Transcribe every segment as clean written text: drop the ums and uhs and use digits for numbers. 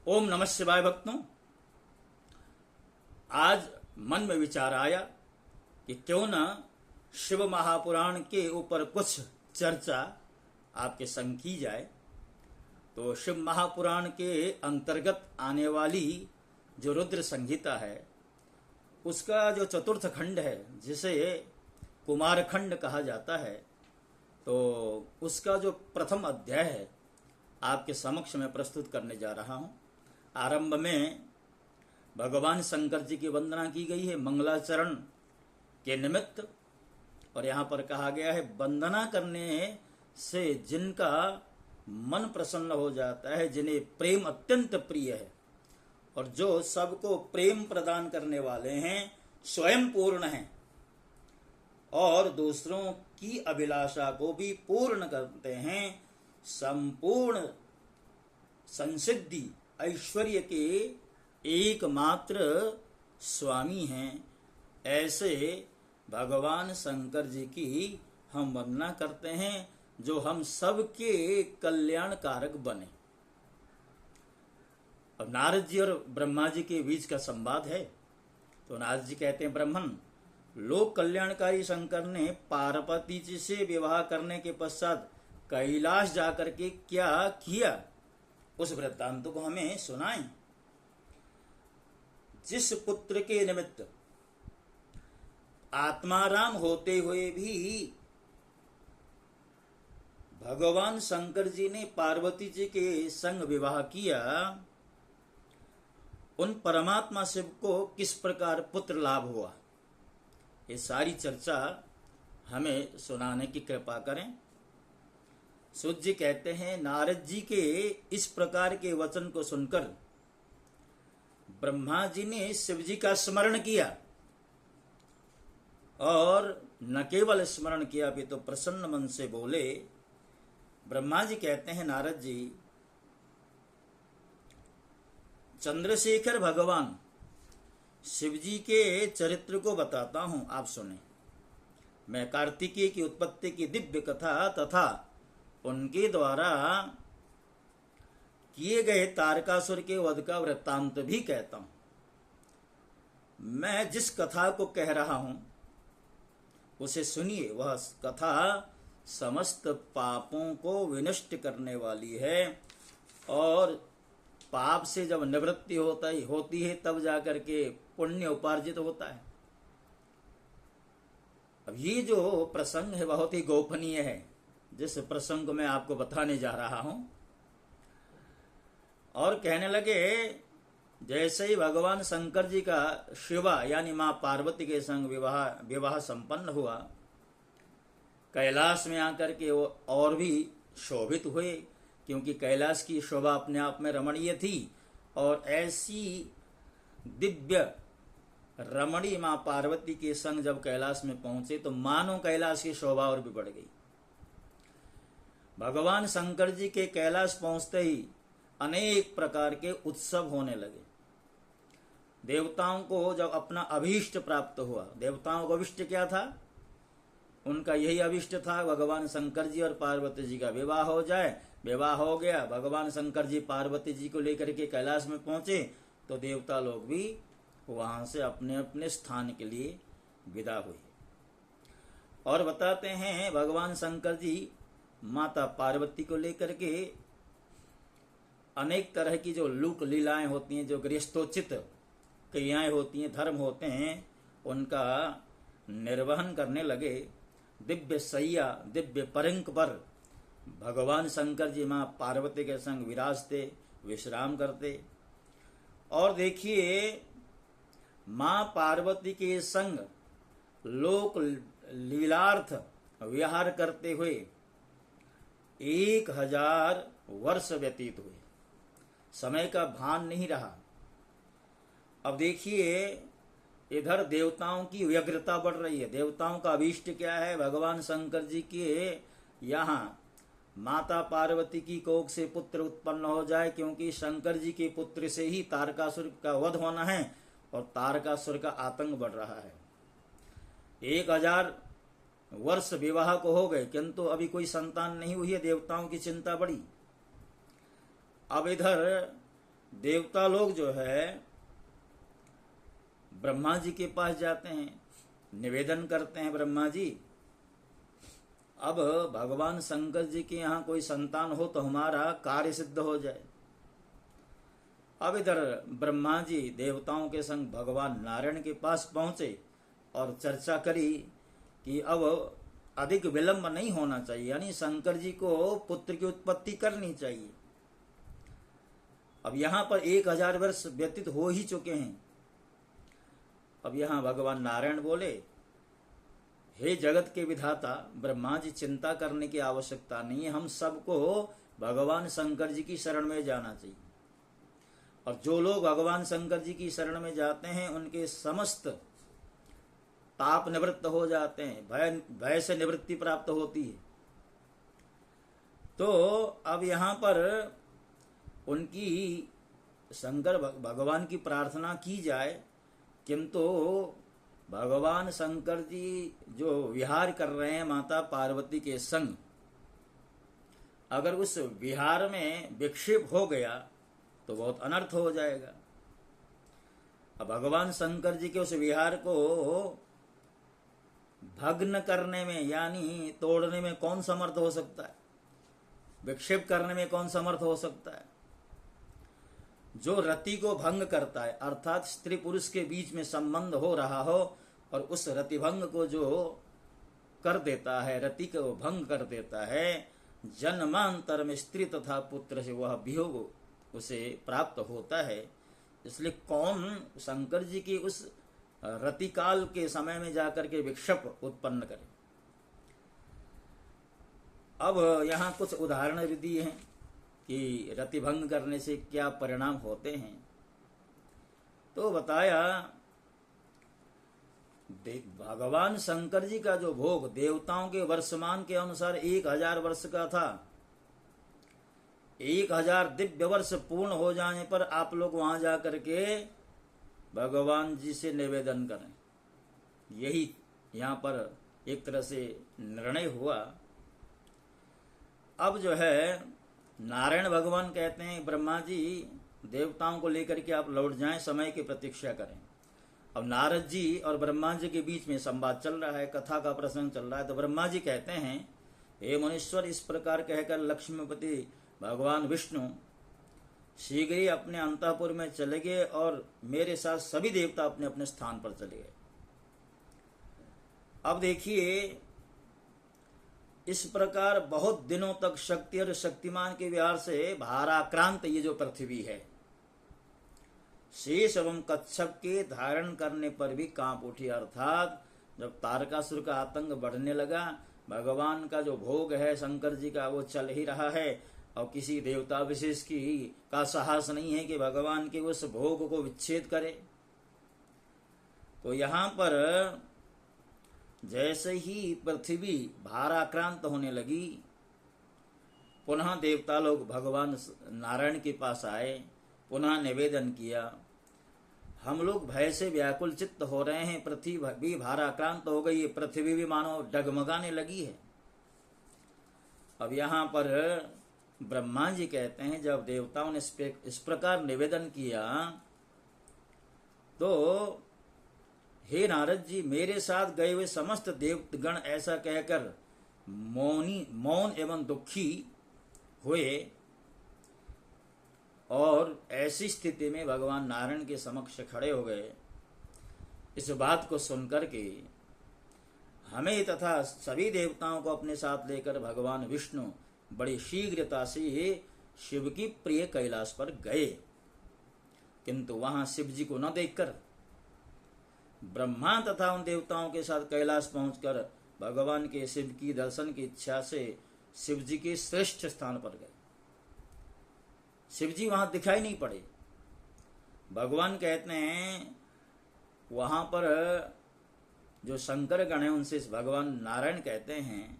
ओम नमः शिवाय भक्तों। आज मन में विचार आया कि क्यों न शिव महापुराण के ऊपर कुछ चर्चा आपके संग की जाए। तो शिव महापुराण के अंतर्गत आने वाली जो रुद्र संहिता है उसका जो चतुर्थ खंड है जिसे कुमार खंड कहा जाता है, तो उसका जो प्रथम अध्याय है आपके समक्ष में प्रस्तुत करने जा रहा हूं। आरंभ में भगवान शंकर जी की वंदना की गई है मंगलाचरण के निमित्त, और यहाँ पर कहा गया है वंदना करने से जिनका मन प्रसन्न हो जाता है, जिन्हें प्रेम अत्यंत प्रिय है और जो सबको प्रेम प्रदान करने वाले हैं, स्वयं पूर्ण हैं और दूसरों की अभिलाषा को भी पूर्ण करते हैं, संपूर्ण संसिद्धि ऐश्वर्य के एकमात्र स्वामी हैं, ऐसे भगवान शंकर जी की हम वंदना करते हैं जो हम सबके कल्याण कारक बने। अब नारद जी और ब्रह्मा जी के बीच का संवाद है। तो नारद जी कहते हैं, ब्रह्मन, लोक कल्याणकारी शंकर ने पार्वती जी से विवाह करने के पश्चात कैलाश जाकर के क्या किया, उस वृत्तांत को हमें सुनाएं। जिस पुत्र के निमित्त आत्माराम होते हुए भी भगवान शंकर जी ने पार्वती जी के संग विवाह किया, उन परमात्मा शिव को किस प्रकार पुत्र लाभ हुआ, ये सारी चर्चा हमें सुनाने की कृपा करें। सूत जी कहते हैं, नारद जी के इस प्रकार के वचन को सुनकर ब्रह्मा जी ने शिव जी का स्मरण किया और न केवल स्मरण किया भी तो प्रसन्न मन से बोले। ब्रह्मा जी कहते हैं, नारद जी, चंद्रशेखर भगवान शिव जी के चरित्र को बताता हूं, आप सुने। मैं कार्तिकेय की उत्पत्ति की दिव्य कथा तथा उनके द्वारा किए गए तारकासुर के वध का वृत्तांत भी कहता हूं। मैं जिस कथा को कह रहा हूं उसे सुनिए। वह कथा समस्त पापों को विनष्ट करने वाली है और पाप से जब निवृत्ति होती है तब जाकर के पुण्य उपार्जित होता है। अब ये जो प्रसंग है बहुत ही गोपनीय है, जिस प्रसंग को मैं आपको बताने जा रहा हूं। और कहने लगे, जैसे ही भगवान शंकर जी का शिवा यानी मां पार्वती के संग विवाह संपन्न हुआ, कैलाश में आकर के वो और भी शोभित हुए, क्योंकि कैलाश की शोभा अपने आप में रमणीय थी। और ऐसी दिव्य रमणी मां पार्वती के संग जब कैलाश में पहुंचे तो मानो कैलाश की शोभा और भी बढ़ गई। भगवान शंकर जी के कैलाश पहुंचते ही अनेक प्रकार के उत्सव होने लगे। देवताओं को जब अपना अभीष्ट प्राप्त हुआ, देवताओं का अभीष्ट क्या था? उनका यही अभीष्ट था भगवान शंकर जी और पार्वती जी का विवाह हो जाए। विवाह हो गया, भगवान शंकर जी पार्वती जी को लेकर के कैलाश में पहुंचे तो देवता लोग भी वहां से अपने अपने स्थान के लिए विदा हुए। और बताते हैं, भगवान शंकर जी माता पार्वती को लेकर के अनेक तरह की जो लोक लीलाएं होती हैं, जो गृहस्थोचित क्रियाएं होती हैं, धर्म होते हैं, उनका निर्वहन करने लगे। दिव्य सैया, दिव्य परंक पर भगवान शंकर जी मां पार्वती के संग विराजते, विश्राम करते। और देखिए, मां पार्वती के संग लोक लीलार्थ विहार करते हुए 1000 वर्ष व्यतीत हुए। समय का भान नहीं रहा। अब देखिए, इधर देवताओं की व्यग्रता बढ़ रही है। देवताओं का अभीष्ट क्या है? भगवान शंकर जी के यहाँ माता पार्वती की कोख से पुत्र उत्पन्न हो जाए, क्योंकि शंकर जी के पुत्र से ही तारकासुर का वध होना है और तारकासुर का आतंक बढ़ रहा है। 1000 वर्ष विवाह को हो गए, किंतु अभी कोई संतान नहीं हुई है। देवताओं की चिंता बढ़ी। अब इधर देवता लोग जो है ब्रह्मा जी के पास जाते हैं, निवेदन करते हैं, ब्रह्मा जी अब भगवान शंकर जी के यहाँ कोई संतान हो तो हमारा कार्य सिद्ध हो जाए। अब इधर ब्रह्मा जी देवताओं के संग भगवान नारायण के पास पहुंचे और चर्चा करी कि अब अधिक विलंब नहीं होना चाहिए, यानी शंकर जी को पुत्र की उत्पत्ति करनी चाहिए। अब यहां पर 1000 वर्ष व्यतीत हो ही चुके हैं। अब यहां भगवान नारायण बोले, हे जगत के विधाता ब्रह्मा जी, चिंता करने की आवश्यकता नहीं है, हम सबको भगवान शंकर जी की शरण में जाना चाहिए। और जो लोग भगवान शंकर जी की शरण में जाते हैं उनके समस्त ताप निवृत्त हो जाते हैं, भय से निवृत्ति प्राप्त होती है। तो अब यहां पर उनकी शंकर भगवान की प्रार्थना की जाए, किंतु भगवान शंकर जी जो विहार कर रहे हैं माता पार्वती के संग, अगर उस विहार में विक्षेप हो गया तो बहुत अनर्थ हो जाएगा। अब भगवान शंकर जी के उस विहार को भग्न करने में यानी तोड़ने में कौन समर्थ हो सकता है, विक्षेप करने में कौन समर्थ हो सकता है। जो रति को भंग करता है, अर्थात स्त्री पुरुष के बीच में संबंध हो रहा हो और उस रति भंग को जो कर देता है, रति को भंग कर देता है, जन्मांतर में स्त्री तथा पुत्र से वह वियोग उसे प्राप्त होता है। इसलिए कौन शंकर जी की उस रतिकाल के समय में जाकर के विक्षेप उत्पन्न करे। अब यहां कुछ उदाहरण भी दिए हैं कि रतिभंग करने से क्या परिणाम होते हैं। तो बताया भगवान शंकर जी का जो भोग देवताओं के वर्षमान के अनुसार 1000 वर्ष का था। 1000 दिव्य वर्ष पूर्ण हो जाने पर आप लोग वहां जाकर के भगवान जी से निवेदन करें। यही यहां पर एक तरह से निर्णय हुआ। अब जो है नारायण भगवान कहते हैं, ब्रह्मा जी देवताओं को लेकर के आप लौट जाएं, समय की प्रतीक्षा करें। अब नारद जी और ब्रह्मा जी के बीच में संवाद चल रहा है, कथा का प्रसंग चल रहा है। तो ब्रह्मा जी कहते हैं, हे मुनीश्वर, इस प्रकार कहकर लक्ष्मीपति भगवान विष्णु शीघ्र ही अपने अंतःपुर में चले गए और मेरे साथ सभी देवता अपने अपने स्थान पर चले गए। अब देखिए, इस प्रकार बहुत दिनों तक शक्ति और शक्तिमान के विहार से भाराक्रांत ये जो पृथ्वी है, शेष एवं कच्छप के धारण करने पर भी कांप उठी। अर्थात जब तारकासुर का आतंक बढ़ने लगा, भगवान का जो भोग है शंकर जी का वो चल ही रहा है और किसी देवता विशेष का साहस नहीं है कि भगवान के उस भोग को विच्छेद करे। तो यहां पर जैसे ही पृथ्वी भाराक्रांत होने लगी, पुनः देवता लोग भगवान नारायण के पास आए, पुनः निवेदन किया, हम लोग भय से व्याकुल चित्त हो रहे हैं, पृथ्वी भी भाराक्रांत हो गई है, पृथ्वी भी मानो डगमगाने लगी है। अब यहां पर ब्रह्मा जी कहते हैं, जब देवताओं ने इस प्रकार निवेदन किया तो हे नारद जी, मेरे साथ गए हुए समस्त देवगण ऐसा कहकर मौन एवं दुखी हुए और ऐसी स्थिति में भगवान नारायण के समक्ष खड़े हो गए। इस बात को सुनकर के हमें तथा सभी देवताओं को अपने साथ लेकर भगवान विष्णु बड़ी शीघ्रता से शिव की प्रिय कैलाश पर गए, किंतु वहां शिव जी को न देखकर ब्रह्मा तथा उन देवताओं के साथ कैलाश पहुंचकर भगवान के शिव की दर्शन की इच्छा से शिव जी के श्रेष्ठ स्थान पर गए। शिव जी वहां दिखाई नहीं पड़े। भगवान कहते हैं, वहां पर जो शंकर गण है उनसे भगवान नारायण कहते हैं,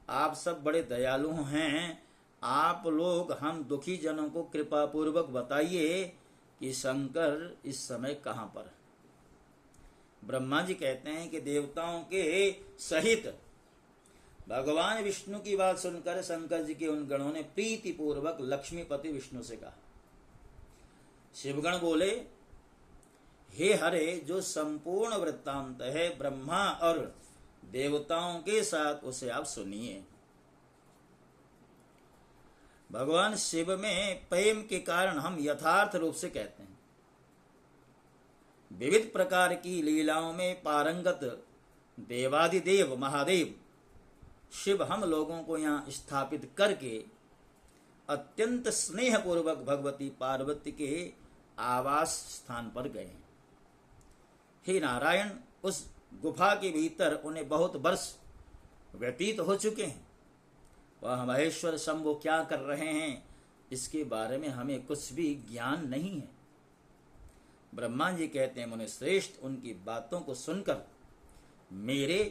आप सब बड़े दयालु हैं, आप लोग हम दुखी जनों को कृपा पूर्वक बताइए कि शंकर इस समय कहां पर है। ब्रह्मा जी कहते हैं कि देवताओं के सहित भगवान विष्णु की बात सुनकर शंकर जी के उन गणों ने प्रीति पूर्वक लक्ष्मीपति विष्णु से कहा, शिवगण बोले, हे हरे, जो संपूर्ण वृत्तांत है ब्रह्मा और देवताओं के साथ, उसे आप सुनिए। भगवान शिव में प्रेम के कारण हम यथार्थ रूप से कहते हैं। विविध प्रकार की लीलाओं में पारंगत देवादिदेव महादेव शिव हम लोगों को यहाँ स्थापित करके अत्यंत स्नेह पूर्वक भगवती पार्वती के आवास स्थान पर गए। हे नारायण, उस गुफा के भीतर उन्हें बहुत वर्ष व्यतीत हो चुके हैं। वह महेश्वर शंभु क्या कर रहे हैं, इसके बारे में हमें कुछ भी ज्ञान नहीं है। ब्रह्मा जी कहते हैं, मुनि श्रेष्ठ, उनकी बातों को सुनकर मेरे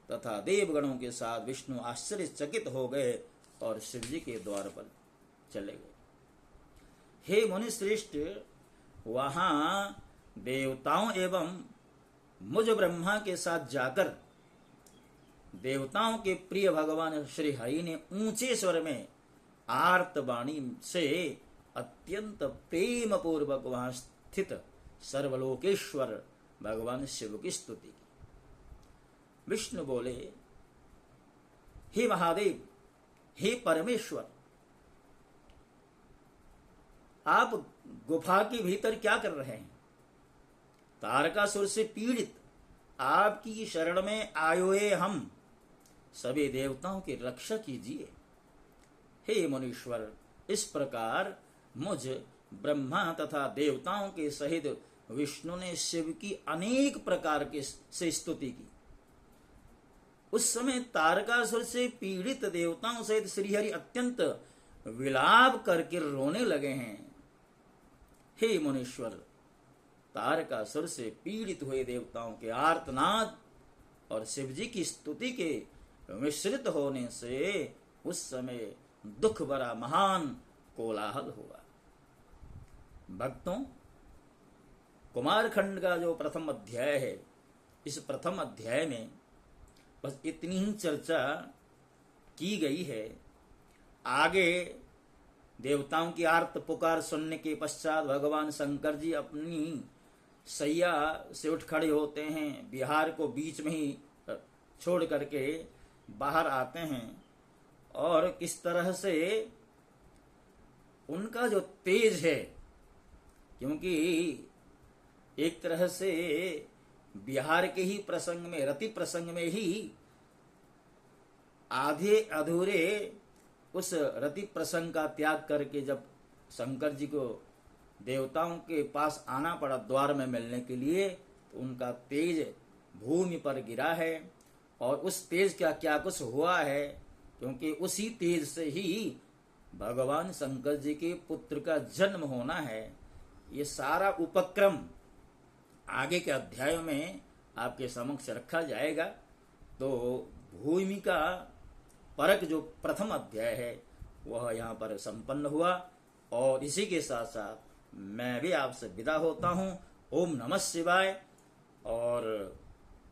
तथा देवगणों के साथ विष्णु आश्चर्यचकित हो गए और शिव जी के द्वार पर चले गए। हे मुनि श्रेष्ठ, वहां देवताओं एवं मुझ ब्रह्मा के साथ जाकर देवताओं के प्रिय भगवान श्री हरि ने ऊंचे स्वर में आर्तवाणी से अत्यंत प्रेम पूर्वक वहां स्थित सर्वलोकेश्वर भगवान शिव की स्तुति की। विष्णु बोले, हे महादेव, हे परमेश्वर, आप गुफा के भीतर क्या कर रहे हैं? तारकासुर से पीड़ित आपकी शरण में आयोए हम सभी देवताओं की रक्षा कीजिए। हे मुनीश्वर, इस प्रकार मुझ ब्रह्मा तथा देवताओं के सहित विष्णु ने शिव की अनेक प्रकार के से स्तुति की। उस समय तारकासुर से पीड़ित देवताओं सहित श्रीहरि अत्यंत विलाप करके रोने लगे हैं। हे मुनीश्वर, तारकासुर से पीड़ित हुए देवताओं के आर्तनाद और शिव जी की स्तुति के मिश्रित होने से उस समय दुख भरा महान कोलाहल हुआ। भक्तों, कुमारखंड का जो प्रथम अध्याय है, इस प्रथम अध्याय में बस इतनी ही चर्चा की गई है। आगे देवताओं की आर्त पुकार सुनने के पश्चात भगवान शंकर जी अपनी सैया से उठ खड़े होते हैं, बिहार को बीच में ही छोड़ करके बाहर आते हैं और किस तरह से उनका जो तेज है, क्योंकि एक तरह से बिहार के ही प्रसंग में, रति प्रसंग में ही आधे अधूरे उस रति प्रसंग का त्याग करके जब शंकर जी को देवताओं के पास आना पड़ा द्वार में मिलने के लिए, तो उनका तेज भूमि पर गिरा है। और उस तेज का क्या कुछ हुआ है, क्योंकि उसी तेज से ही भगवान शंकर जी के पुत्र का जन्म होना है। ये सारा उपक्रम आगे के अध्यायों में आपके समक्ष रखा जाएगा। तो भूमि का परक जो प्रथम अध्याय है वह यहाँ पर संपन्न हुआ और इसी के साथ साथ मैं भी आपसे विदा होता हूँ। ओम नमः शिवाय। और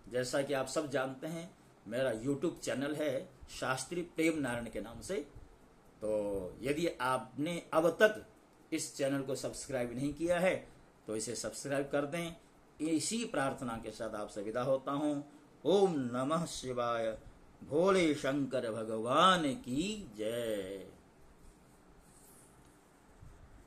जैसा कि आप सब जानते हैं, मेरा YouTube चैनल है शास्त्री प्रेम नारायण के नाम से। तो यदि आपने अब तक इस चैनल को सब्सक्राइब नहीं किया है तो इसे सब्सक्राइब कर दें। इसी प्रार्थना के साथ आपसे विदा होता हूँ। ओम नमः शिवाय। भोले शंकर भगवान की जय।